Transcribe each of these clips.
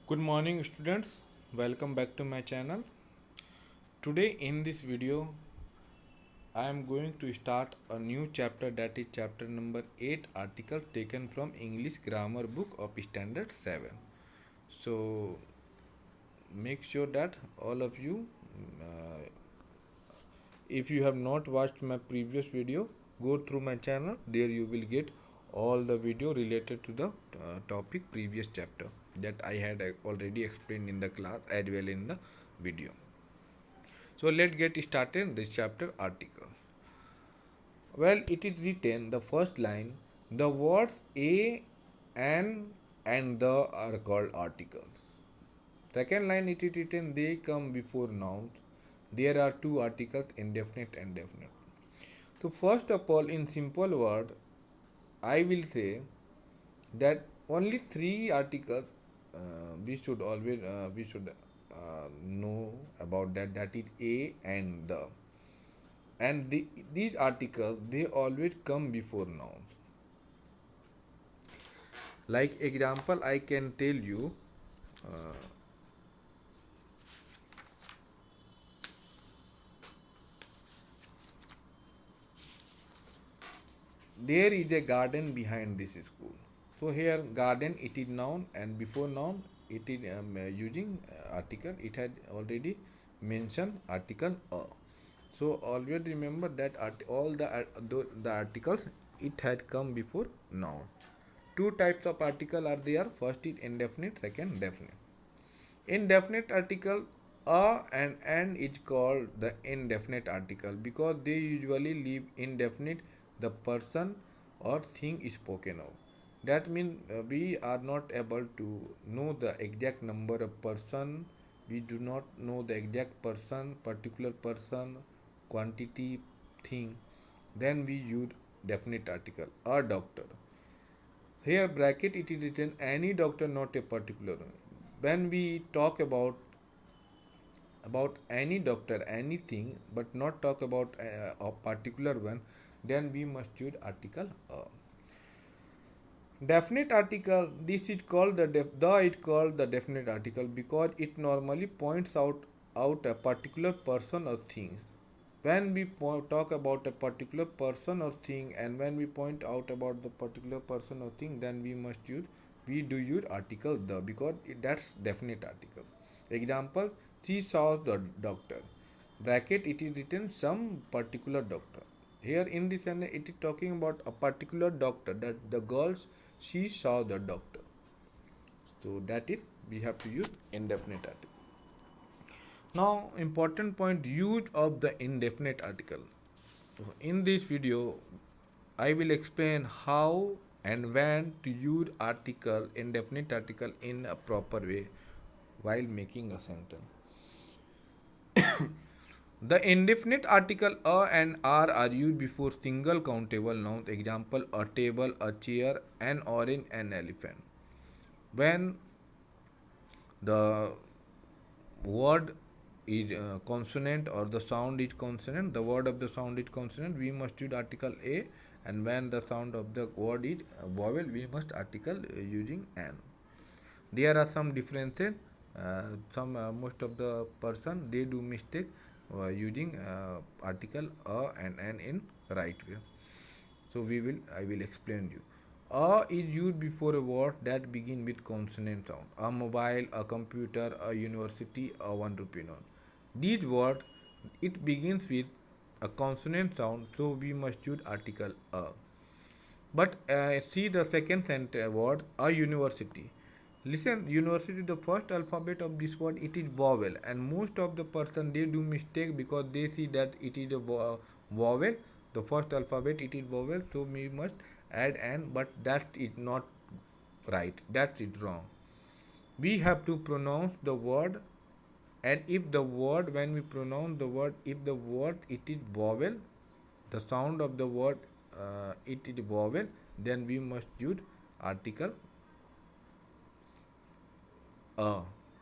Good morning students, welcome back to my channel. Today in this video I am going to start a new chapter, that is chapter number 8, article taken from English grammar book of standard 7. So make sure that all of you, if you have not watched my previous video, go through my channel. There you will get all the video related to the topic previous chapter that I had already explained in the class as well in the video. So let's get started this chapter article. Well, it is written the first line, the words a, and the are called articles. Second line, it is written they come before nouns. There are two articles, indefinite and definite. So first of all, in simple word, I will say that only three articles we should know about that. That is a and the, and these articles they always come before nouns. Like example, I can tell you. There is a garden behind this school. So here garden it is noun, and before noun it is using article. It had already mentioned article a. So always remember that all the articles it had come before noun. Two types of article are there. First is indefinite, second definite. Indefinite article a and is called the indefinite article because they usually leave indefinite the person or thing is spoken of. That means we are not able to know the exact number of person. We do not know the exact person, particular person, quantity, thing. Then we use definite article. A doctor. Here bracket it is written any doctor, not a particular one. When we talk about any doctor, anything, but not talk about a particular one, then we must use article a. Definite article, this is called the definite article because it normally points out a particular person or thing. When we talk about a particular person or thing, and when we point out about the particular person or thing, then we do use article the because that's definite article. Example, she saw the doctor. Bracket it is written some particular doctor. Here in this sentence it is talking about a particular doctor, that the girls she saw the doctor. So that is we have to use indefinite article. Now important point, use of the indefinite article. So in this video I will explain how and when to use indefinite article in a proper way while making a sentence. The indefinite article a and are used before single countable nouns. Example, a table, a chair, an orange, an elephant. When the word is consonant or the sound is consonant, the word of the sound is consonant, we must use article a, and when the sound of the word is vowel, we must article using an. There are some differences. Most of the person they do mistake using article a and an in right way. So I will explain you. A is used before a word that begin with consonant sound. A mobile, a computer, a university, a 1 rupee note. These words it begins with a consonant sound, so we must use article a. But see the second word, a university. Listen, university, the first alphabet of this word it is vowel, and most of the person they do mistake because they see that it is a vowel. The first alphabet it is vowel, so we must add an, but that is not right. That is wrong. We have to pronounce the word, and if the word when we pronounce the word, if the word it is vowel, the sound of the word it is vowel, then we must use article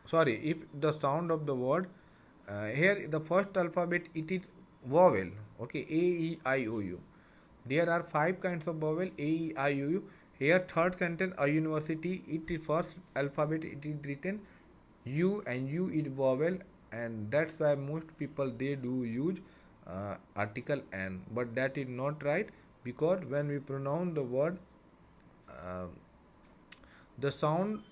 sorry, if the sound of the word here the first alphabet it is vowel, okay, a e I o u. There are 5 kinds of vowel a e I o u. Here third sentence, a university, it is first alphabet it is written U, and U is vowel, and that's why most people they do use article N, but that is not right, because when we pronounce the word, uh, the sound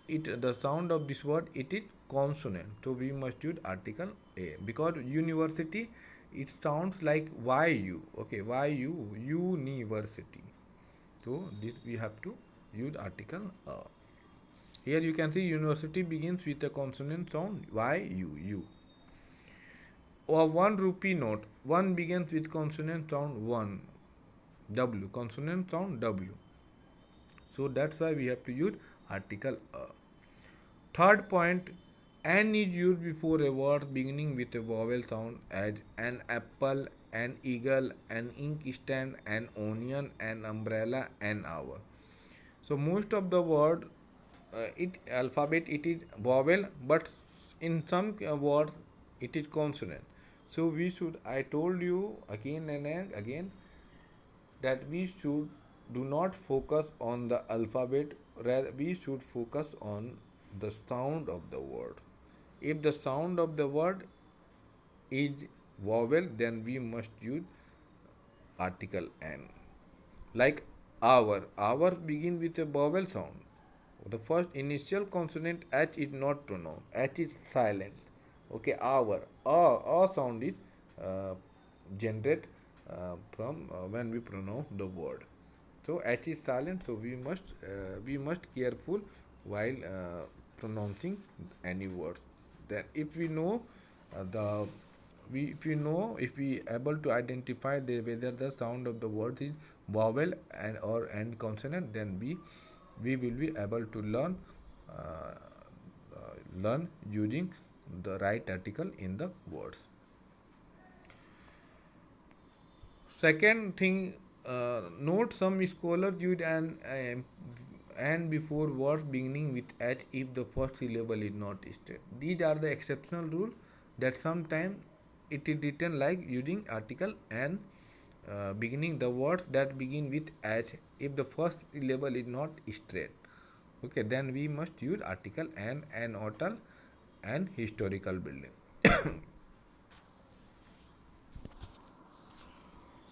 of this word, it is consonant, so we must use article A, because university, it sounds like YU. Okay, YU, university. So this we have to use article A. Here you can see university begins with a consonant sound YU. Or 1 rupee note, one begins with consonant sound 1, W, consonant sound W. So that's why we have to use article A. Third point, an is used before a word beginning with a vowel sound, as an apple, an eagle, an inkstand, an onion, an umbrella, an hour. So most of the word, it alphabet it is vowel, but in some words it is consonant. So we should, I told you again and again, that we should do not focus on the alphabet, rather we should focus on the sound of the word. If the sound of the word is vowel, then we must use article N. Like hour begin with a vowel sound. The first initial consonant H is not pronounced. H is silent. Okay, hour. A sound is generate from when we pronounce the word. So H is silent. So we must careful while pronouncing any word. Then if we know the we if we know if we able to identify whether the sound of the word is vowel and or end consonant, then we will be able to uh, learn using the right article in the words. Second thing, note some scholars use and before words beginning with H if the first syllable is not straight. These are the exceptional rules that sometimes it is written like using article and beginning the words that begin with H if the first syllable is not straight. Okay, then we must use article and hotel and historical building.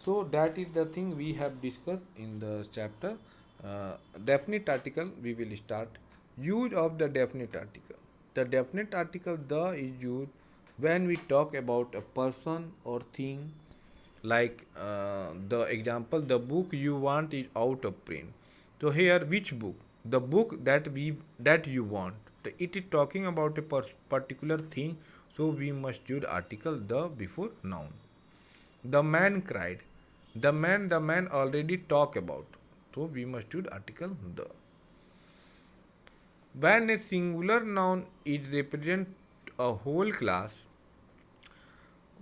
So that is the thing we have discussed in the chapter. Definite article we will start. Use of the definite article. The definite article the is used when we talk about a person or thing, like the example, the book you want is out of print. So here which book? The book that you want. It is talking about a particular thing, so we must use article the before noun. The man cried. The man already talk about. So we must use article the. When a singular noun is represent a whole class,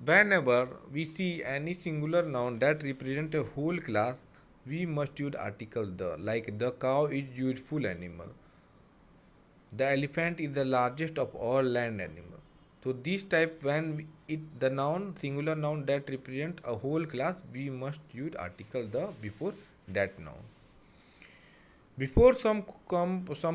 whenever we see any singular noun that represent a whole class, we must use article the. Like the cow is useful animal. The elephant is the largest of all land animals. So this type, when the noun singular noun that represent a whole class, we must use article the before that noun. Before some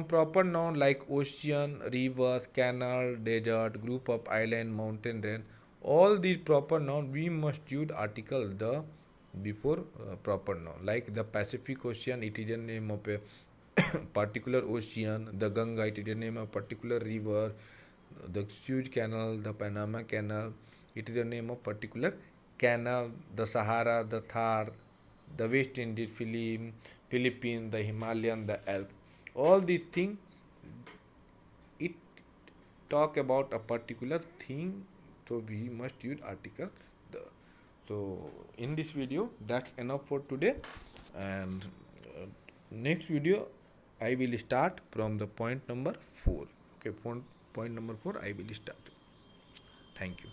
proper noun like ocean, rivers, canal, desert, group of island, mountain, range, all these proper noun we must use article the before proper noun. Like the Pacific Ocean, it is a name of a particular ocean. The Ganga, it is a name of particular river. The Suez Canal, the Panama Canal, it is a name of particular canal. The Sahara, the Thar, the West Indies, Philippines, the Himalayan, the Alps. All these things, it talk about a particular thing, so we must use article the. So in this video, that's enough for today, and next video I will start from the point number 4. Okay, point number 4 I will start. Thank you.